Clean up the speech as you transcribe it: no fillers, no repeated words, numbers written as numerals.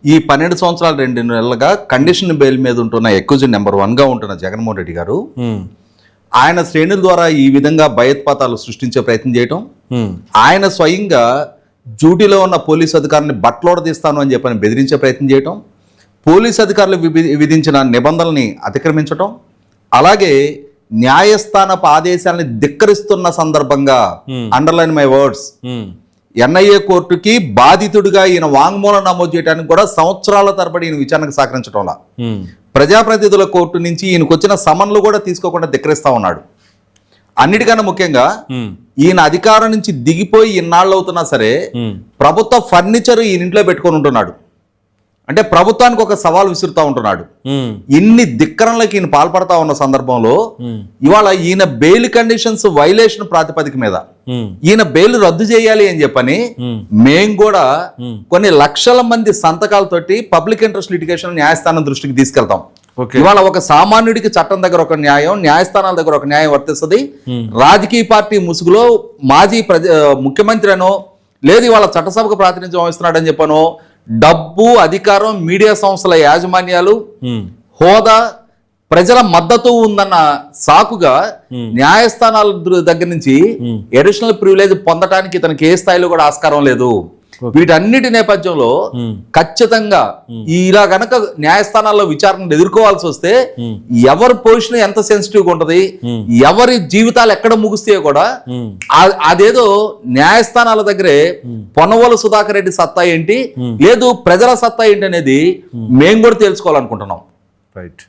ఈ 12 సంవత్సరాలు 2 నెలలుగా కండిషన్ బెయిల్ మీద ఉంటున్న అక్యూజ్డ్ నెంబర్ 1గా ఉంటున్న జగన్మోహన్ రెడ్డి గారు ఆయన శ్రేణుల ద్వారా ఈ విధంగా భయోత్పాతాలు సృష్టించే ప్రయత్నం చేయటం, ఆయన స్వయంగా డ్యూటీలో ఉన్న పోలీసు అధికారులను బట్టలోడ తీస్తాను అని చెప్పని బెదిరించే ప్రయత్నం చేయటం, పోలీసు అధికారులు విధించిన నిబంధనల్ని అతిక్రమించటం, అలాగే న్యాయస్థానపు ఆదేశాలని ధిక్కరిస్తున్న సందర్భంగా అండర్లైన్ మై వర్డ్స్ ఎన్ఐఏ కోర్టుకి బాధితుడిగా ఈయన వాంగ్మూలం నమోదు చేయడానికి కూడా సంవత్సరాల తరబడి ఈయన విచారణకు సహకరించడంలా ప్రజాప్రతినిధుల కోర్టు నుంచి ఈయనకు వచ్చిన సమన్లు కూడా తీసుకోకుండా ధిక్కరిస్తా ఉన్నాడు. అన్నిటికన్నా ముఖ్యంగా ఈయన అధికారం నుంచి దిగిపోయి ఇన్నాళ్ళు అవుతున్నా సరే ప్రభుత్వ ఫర్నిచర్ ఈయన ఇంట్లో పెట్టుకొని ఉంటున్నాడు. అంటే ప్రభుత్వానికి ఒక సవాల్ విసురుతా ఉంటున్నాడు. ఇన్ని ధిక్కరణలకు ఈయన పాల్పడతా ఉన్న సందర్భంలో ఇవాళ ఈయన బెయిల్ కండిషన్స్ వైలేషన్ ప్రాతిపదిక మీద ఈయన బెయిల్ రద్దు చేయాలి అని చెప్పని మేము కూడా కొన్ని లక్షల మంది సంతకాలతోటి పబ్లిక్ ఇంట్రెస్ట్ లిటిగేషన్ న్యాయస్థానం దృష్టికి తీసుకెళ్తాం. ఇవాళ ఒక సామాన్యుడికి చట్టం దగ్గర ఒక న్యాయం, న్యాయస్థానాల దగ్గర ఒక న్యాయం వర్తిస్తుంది. రాజకీయ పార్టీ ముసుగులో మాజీ ముఖ్యమంత్రి అనో లేదు ఇవాళ చట్టసభకు ప్రాతినిధ్యం వహిస్తున్నాడని చెప్పనో డబ్బు, అధికారం, మీడియా సంస్థల యాజమాన్యాలు, హోదా, ప్రజల మద్దతు ఉందన్న సాకుగా న్యాయస్థానాల దగ్గర నుంచి అడిషనల్ ప్రివిలేజ్ పొందడానికి ఇతనికి ఏ స్థాయిలో కూడా ఆస్కారం లేదు. వీటన్నిటి నేపథ్యంలో ఖచ్చితంగా ఇలా గనక న్యాయస్థానాల్లో విచారణను ఎదుర్కోవాల్సి వస్తే ఎవరి పొజిషన్ ఎంత సెన్సిటివ్గా ఉంటది, ఎవరి జీవితాలు ఎక్కడ ముగిస్తే కూడా అదేదో న్యాయస్థానాల దగ్గరే పొన్నవోలు సుధాకర్ రెడ్డి సత్తా ఏంటి, లేదు ప్రజల సత్తా ఏంటి అనేది మేము కూడా తెలుసుకోవాలనుకుంటున్నాం. రైట్.